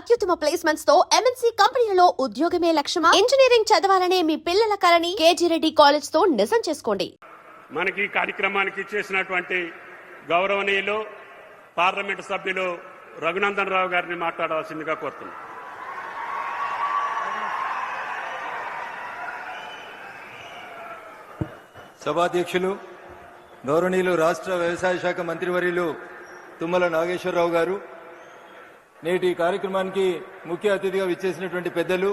అత్యుత్తమ ప్లేస్మెంట్స్ తో ఎంఎన్సీ కంపెనీలలో ఉద్యోగమే లక్ష్యమా? ఇంజనీరింగ్ చదవాలనే మీ పిల్లల కలని కేజీ రెడ్డి కాలేజ్ తో నిజం చేసుకోండి. మనకి కార్యక్రమానికి చేసినటువంటి గౌరవనీయులు పార్లమెంట్ సభ్యులు రఘునందన్ రావు గారిని మాట్లాడవలసిందిగా కోరుతున్నాను. సభాధ్యక్షులు గౌరవనీయులు రాష్ట్ర వ్యవసాయ శాఖ మంత్రివర్యులు తుమ్మల నాగేశ్వరరావు గారు, నేటి కార్యక్రమానికి ముఖ్య అతిథిగా విచ్చేసినటువంటి పెద్దలు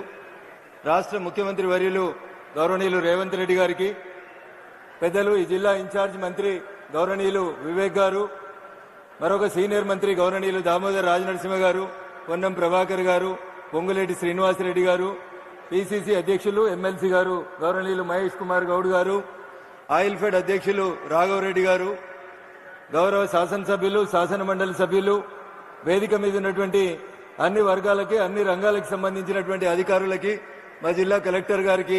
రాష్ట్ర ముఖ్యమంత్రి వర్యులు గౌరవనీయులు రేవంత్ రెడ్డి గారికి, పెద్దలు ఈ జిల్లా ఇన్ఛార్జ్ మంత్రి గౌరవనీయులు వివేక్ గారు, మరొక సీనియర్ మంత్రి గౌరవనీయులు దామోదర్ రాజనరసింహ గారు, పొన్నం ప్రభాకర్ గారు, పొంగులేటి శ్రీనివాసరెడ్డి గారు, పిసిసి అధ్యక్షులు ఎమ్మెల్సీ గారు గౌరవనీయులు మహేష్ కుమార్ గౌడ్ గారు, ఆయిల్ ఫెడ్ అధ్యక్షులు రాఘవరెడ్డి గారు, గౌరవ శాసనసభ్యులు, శాసన మండలి సభ్యులు, వేదిక మీద ఉన్నటువంటి అన్ని వర్గాలకి, అన్ని రంగాలకు సంబంధించినటువంటి అధికారులకి, మా జిల్లా కలెక్టర్ గారికి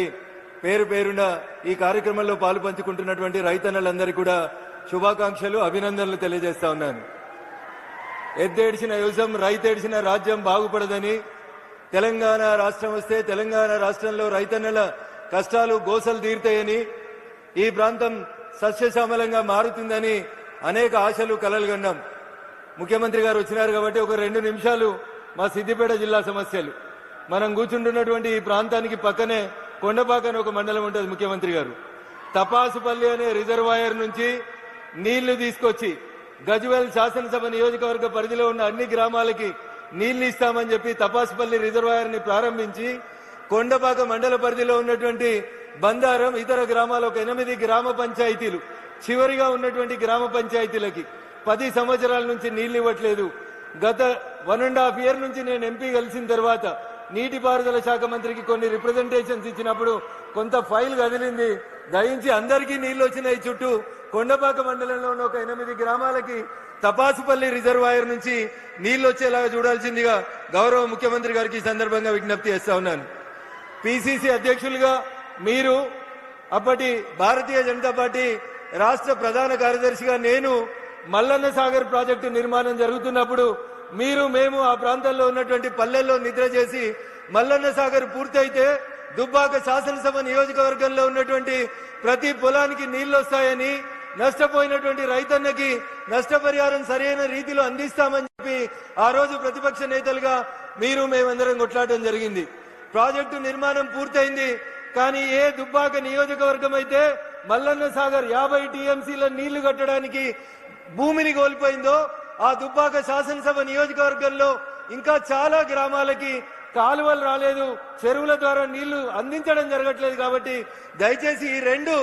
పేరు పేరున ఈ కార్యక్రమంలో పాలు పంచుకుంటున్నటువంటి రైతన్నలందరికీ కూడా శుభాకాంక్షలు, అభినందనలు తెలియజేస్తా ఉన్నాను. ఎద్దేడిచిన యువసం రైతేడిచిన రాజ్యం బాగుపడదని, తెలంగాణ రాష్ట్రం వస్తే తెలంగాణ రాష్ట్రంలో రైతన్నల కష్టాలు గోసలు తీరుతాయని, ఈ ప్రాంతం సస్యశ్యామలంగా మారుతుందని అనేక ఆశలు కలలు కన్నాం. ముఖ్యమంత్రి గారు వచ్చినారు కాబట్టి ఒక 2 నిమిషాలు మా సిద్దిపేట జిల్లా సమస్యలు. మనం కూర్చుంటున్నటువంటి ఈ ప్రాంతానికి పక్కనే కొండపాక అని ఒక మండలం ఉంటుంది. ముఖ్యమంత్రి గారు తపాసుపల్లి అనే రిజర్వాయర్ నుంచి నీళ్లు తీసుకొచ్చి గజ్వేల్ శాసనసభ నియోజకవర్గ పరిధిలో ఉన్న అన్ని గ్రామాలకి నీళ్లు ఇస్తామని చెప్పి తపాసుపల్లి రిజర్వాయర్ ని ప్రారంభించి కొండపాక మండల పరిధిలో ఉన్నటువంటి బందారం, ఇతర గ్రామాల ఒక 8 గ్రామ పంచాయతీలు, చివరిగా ఉన్నటువంటి గ్రామ పంచాయతీలకి 10 సంవత్సరాల నుంచి నీళ్లు ఇవ్వట్లేదు. గత 1.5 ఇయర్ నుంచి నేను ఎంపీ కలిసిన తర్వాత నీటిపారుదల శాఖ మంత్రికి కొన్ని రిప్రజెంటేషన్స్ ఇచ్చినప్పుడు కొంత ఫైల్ కదిలింది. దయించి అందరికీ నీళ్లు వచ్చినాయి. చుట్టూ కొండపాక మండలంలో ఉన్న ఒక 8 గ్రామాలకి తపాసుపల్లి రిజర్వాయర్ నుంచి నీళ్లు వచ్చేలాగా చూడాల్సిందిగా గౌరవ ముఖ్యమంత్రి గారికి ఈ సందర్భంగా విజ్ఞప్తి చేస్తా ఉన్నాను. పిసిసి అధ్యక్షులుగా మీరు, అప్పటి భారతీయ జనతా పార్టీ రాష్ట్ర ప్రధాన కార్యదర్శిగా నేను మల్లన్న సాగర్ ప్రాజెక్టు నిర్మాణం జరుగుతున్నప్పుడు మేము ఆ ప్రాంతంలో ఉన్నటువంటి పల్లెల్లో నిద్ర చేసి మల్లన్న సాగర్ పూర్తయితే దుబ్బాక శాసనసభ నియోజకవర్గంలో ఉన్నటువంటి ప్రతి పొలానికి నీళ్లు వస్తాయని, నష్టపోయినటువంటి రైతన్నకి నష్టపరిహారం సరైన రీతిలో అందిస్తామని చెప్పి ఆ రోజు ప్రతిపక్ష నేతలుగా మేమందరం కొట్లాడడం జరిగింది. ప్రాజెక్టు నిర్మాణం పూర్తయింది. కానీ ఏ దుబ్బాక నియోజకవర్గం అయితే మల్లన్న సాగర్ 50 టీఎంసీల నీళ్లు కట్టడానికి భూమిని కోల్పోయిందో, ఆ దుబ్బాక శాసనసభ నియోజకవర్గంలో ఇంకా చాలా గ్రామాలకి కాలువలు రాలేదు, చెరువుల ద్వారా నీళ్లు అందించడం జరగట్లేదు. కాబట్టి దయచేసి ఈ 2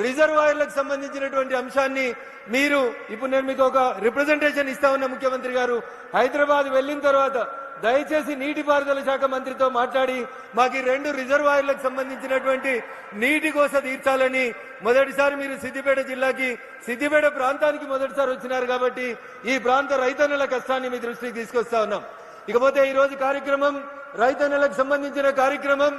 రిజర్వాయర్లకు సంబంధించినటువంటి అంశాన్ని ఇప్పుడు నేను మీకు ఒక రిప్రజెంటేషన్ ఇస్తా ఉన్న ముఖ్యమంత్రి గారు, హైదరాబాద్ వెళ్లిన తర్వాత దయచేసి నీటిపారుదల శాఖ మంత్రితో మాట్లాడి మాకు ఈ 2 రిజర్వాయర్లకు సంబంధించినటువంటి నీటి కోస తీర్చాలని. మొదటిసారి మీరు సిద్దిపేట జిల్లాకి, సిద్దిపేట ప్రాంతానికి మొదటిసారి వచ్చినారు కాబట్టి ఈ ప్రాంత రైతన్నల కష్టాన్ని మీ దృష్టికి తీసుకొస్తా ఉన్నాం. ఇకపోతే ఈ రోజు కార్యక్రమం రైతన్నలకు సంబంధించిన కార్యక్రమం.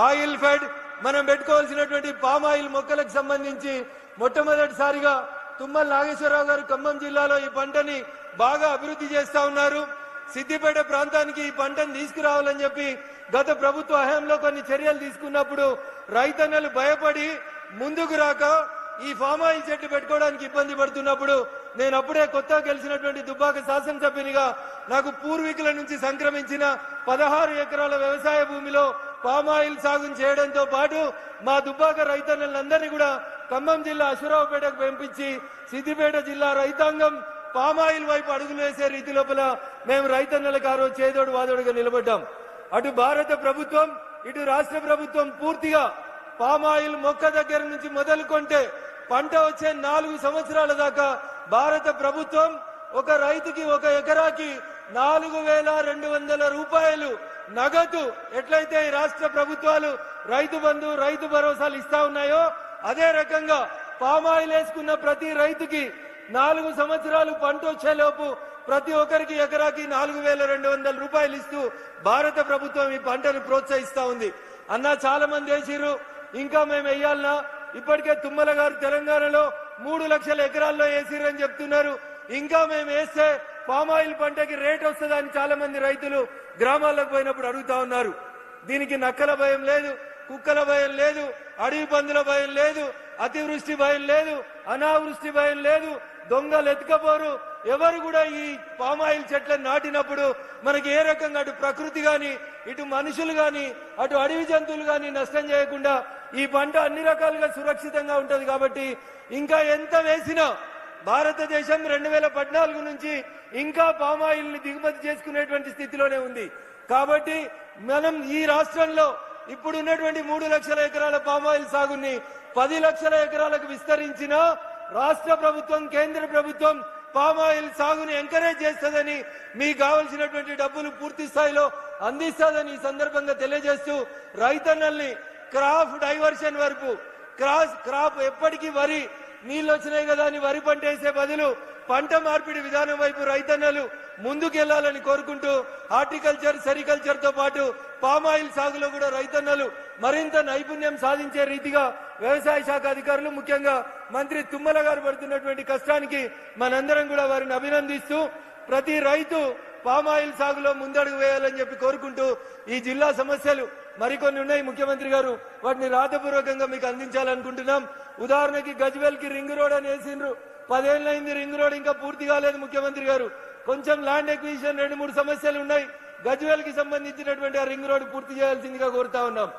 ఆయిల్ ఫెడ్ మనం పెట్టుకోవాల్సినటువంటి పామ్ ఆయిల్ మొక్కలకు సంబంధించి మొట్టమొదటిసారిగా తుమ్మల నాగేశ్వరరావు గారు ఖమ్మం జిల్లాలో ఈ పంటని బాగా అభివృద్ధి చేస్తా ఉన్నారు. సిద్దిపేట ప్రాంతానికి ఈ పంటను తీసుకురావాలని చెప్పి గత ప్రభుత్వ హయాంలో కొన్ని చర్యలు తీసుకున్నప్పుడు రైతన్నలు భయపడి ముందుకు రాక ఈ ఫామ్ ఆయిల్ చెట్లు పెట్టుకోవడానికి ఇబ్బంది పడుతున్నప్పుడు నేను అప్పుడే కొత్తగా గెలిచినటువంటి దుబ్బాక శాసనసభ్యునిగా నాకు పూర్వీకుల నుంచి సంక్రమించిన 16 ఎకరాల వ్యవసాయ భూమిలో పామ్ ఆయిల్ సాగు చేయడంతో పాటు మా దుబ్బాక రైతన్నలందరినీ కూడా ఖమ్మం జిల్లా అశ్వరావుపేటకు పంపించి సిద్దిపేట జిల్లా రైతాంగం పామాయిల్ వైపు అడుగులు వేసే రీతి లోపల మేము రైతన్నలకు ఆ రోజు చేదోడు వాదోడుగా నిలబడ్డాం. అటు భారత ప్రభుత్వం, ఇటు రాష్ట్ర ప్రభుత్వం పూర్తిగా పామాయిల్ మొక్క దగ్గర నుంచి మొదలుకొంటే పంట వచ్చే 4 సంవత్సరాల దాకా భారత ప్రభుత్వం ఒక రైతుకి ఒక ఎకరాకి 4,200 రూపాయలు నగదు ఎట్లయితే ఈ రాష్ట్ర ప్రభుత్వాలు రైతు బంధు, రైతు భరోసాలు ఇస్తా ఉన్నాయో అదే రకంగా పామాయిల్ వేసుకున్న ప్రతి రైతుకి 4 సంవత్సరాలు పంట వచ్చేలోపు ప్రతి ఒక్కరికి ఎకరాకి 4,200 రూపాయలు ఇస్తూ భారత ప్రభుత్వం ఈ పంటను ప్రోత్సహిస్తా ఉంది. అన్న చాలా మంది వేసిర్రు, ఇంకా మేము వేయాలన్నా? ఇప్పటికే తుమ్మల గారు తెలంగాణలో 3 లక్షల ఎకరాల్లో వేసిర్రని చెప్తున్నారు. ఇంకా మేము వేస్తే పామాయిల్ పంటకి రేట్ వస్తుందని చాలా మంది రైతులు గ్రామాలకు పోయినప్పుడు అడుగుతా ఉన్నారు. దీనికి నక్కల భయం లేదు, కుక్కల భయం లేదు, అడవి పందుల భయం లేదు, అతివృష్టి భయం లేదు, అనావృష్టి భయం లేదు, దొంగలు ఎత్తుకపోరు. ఎవరు కూడా ఈ పామాయిల్ చెట్లను నాటినప్పుడు మనకి ఏ రకంగా అటు ప్రకృతి గాని, ఇటు మనుషులు గాని, అటు అడవి జంతువులు గాని నష్టం చేయకుండా ఈ పంట అన్ని రకాలుగా సురక్షితంగా ఉంటది. కాబట్టి ఇంకా ఎంత వేసినా భారతదేశం 2014 నుంచి ఇంకా పామాయిల్ ని దిగుమతి చేసుకునేటువంటి స్థితిలోనే ఉంది. కాబట్టి మనం ఈ రాష్ట్రంలో ఇప్పుడు ఉన్నటువంటి 3 లక్షల ఎకరాల పామాయిల్ సాగుని 10 లక్షల ఎకరాలకు విస్తరించిన రాష్ట్ర ప్రభుత్వం, కేంద్ర ప్రభుత్వం పామాయిల్ సాగుని ఎంకరేజ్ చేస్తుందని, మీకు కావలసినటువంటి డబ్బులు పూర్తి స్థాయిలో అందిస్తుందని ఈ సందర్భంగా తెలియజేస్తూ రైతన్నల్ని క్రాప్ డైవర్షన్ వరకు క్రాప్ ఎప్పటికీ వరి నీళ్ళు వచ్చినాయి కదా అని వరి పంట వేసే బదులు పంట మార్పిడి విధానం వైపు రైతన్నలు ముందుకెళ్లాలని కోరుకుంటూ హార్టికల్చర్, సెరికల్చర్ తో పాటు పామాయిల్ సాగులో కూడా రైతన్నలు మరింత నైపుణ్యం సాధించే రీతిగా వ్యవసాయ శాఖ అధికారులు, ముఖ్యంగా మంత్రి తుమ్మల గారు పడుతున్నటువంటి కష్టానికి మనందరం కూడా వారిని అభినందిస్తూ ప్రతి రైతు పామాయిల్ సాగులో ముందడుగు వేయాలని చెప్పి కోరుకుంటూ ఈ జిల్లా సమస్యలు మరికొన్ని ఉన్నాయి ముఖ్యమంత్రి గారు, వాటిని రాతపూర్వకంగా మీకు అందించాలనుకుంటున్నాం. ఉదాహరణకి గజ్వేల్ కి రింగ్ రోడ్ అని వేసిండ్రు, 10 ఏళ్ళైంది రింగ్ రోడ్ ఇంకా పూర్తి కాలేదు. ముఖ్యమంత్రి గారు కొంచెం ల్యాండ్ ఎక్విజిషన్ 2-3 సమస్యలు ఉన్నాయి. గజ్వేల్ కి సంబంధించినటువంటి ఆ రింగ్ రోడ్ పూర్తి చేయాల్సిందిగా కోరుతా ఉన్నాం.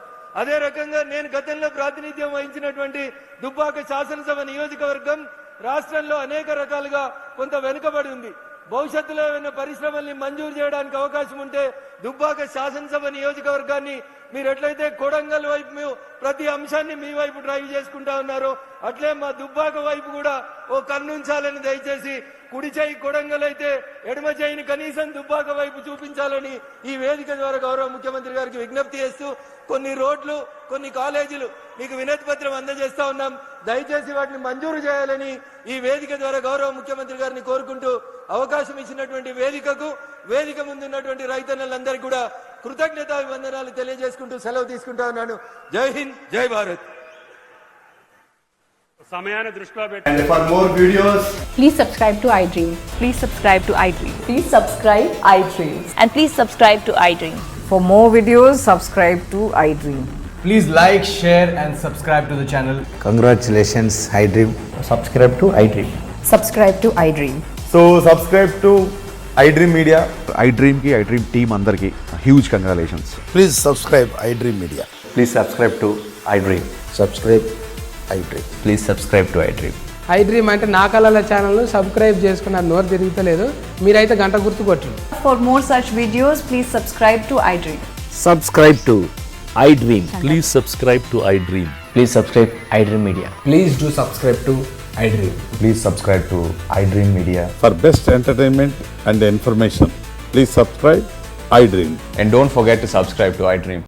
అదే రకంగా నేను గతంలో ప్రాతినిధ్యం వహించినటువంటి దుబ్బాక శాసనసభ నియోజకవర్గం రాష్ట్రంలో అనేక రకాలుగా కొంత వెనుకబడి ఉంది. భవిష్యత్తులో ఏమైనా పరిశ్రమల్ని మంజూరు చేయడానికి అవకాశం ఉంటే దుబ్బాక శాసనసభ నియోజకవర్గాన్ని మీరు ఎట్లయితే కొడంగల్ వైపు ప్రతి అంశాన్ని మీ వైపు డ్రైవ్ చేసుకుంటా ఉన్నారో అట్లే మా దుబ్బాక వైపు కూడా ఓ కన్నుంచాలని దయచేసి కుడి చేయి కొడంగల్ అయితే ఎడమ చేయిని కనీసం దుబ్బాక వైపు చూపించాలని ఈ వేదిక ద్వారా గౌరవ ముఖ్యమంత్రి గారికి విజ్ఞప్తి చేస్తూ కొన్ని రోడ్లు, కొన్ని కాలేజీలు మీకు వినతి పత్రం అందజేస్తా ఉన్నాం. దయచేసి వాటిని మంజూరు చేయాలని ఈ వేదిక ద్వారా గౌరవ ముఖ్యమంత్రి గారిని కోరుకుంటూ అవకాశం ఇచ్చినటువంటి వేదిక ముందున్నటువంటి రైతన్నలందరికీ కూడా కృతజ్ఞతా వందనాలు తెలియజేసుకుంటూ సెలవు తీసుకుంటా ఉన్నాను. జై హింద్, జై భారత్. సమయాన్ని దృష్టిలో పెట్టి And for more videos, Please subscribe to iDream. Please subscribe to iDream. Please subscribe iDream. And please subscribe to iDream. For more videos, subscribe to iDream. please like, share, and subscribe to the channel. Congratulations, iDream. Subscribe to iDream. Subscribe to iDream. So subscribe to iDream Media. iDream ki iDream team andarki huge congratulations. Please subscribe iDream Media. Please subscribe to iDream. Subscribe iDream. Please subscribe to iDream. iDream అంటే నా కళల channel subscribe చేసుకున్న నోరు తిరుగుతలేదు, మీరైతే గంట గుర్తు కొట్టండి. For more such videos, please subscribe to iDream. Subscribe to iDream. Please subscribe to iDream. Please subscribe iDream Media. Please do subscribe to iDream. Please subscribe to iDream Media. For best entertainment and information, please subscribe iDream. And don't forget to subscribe to iDream.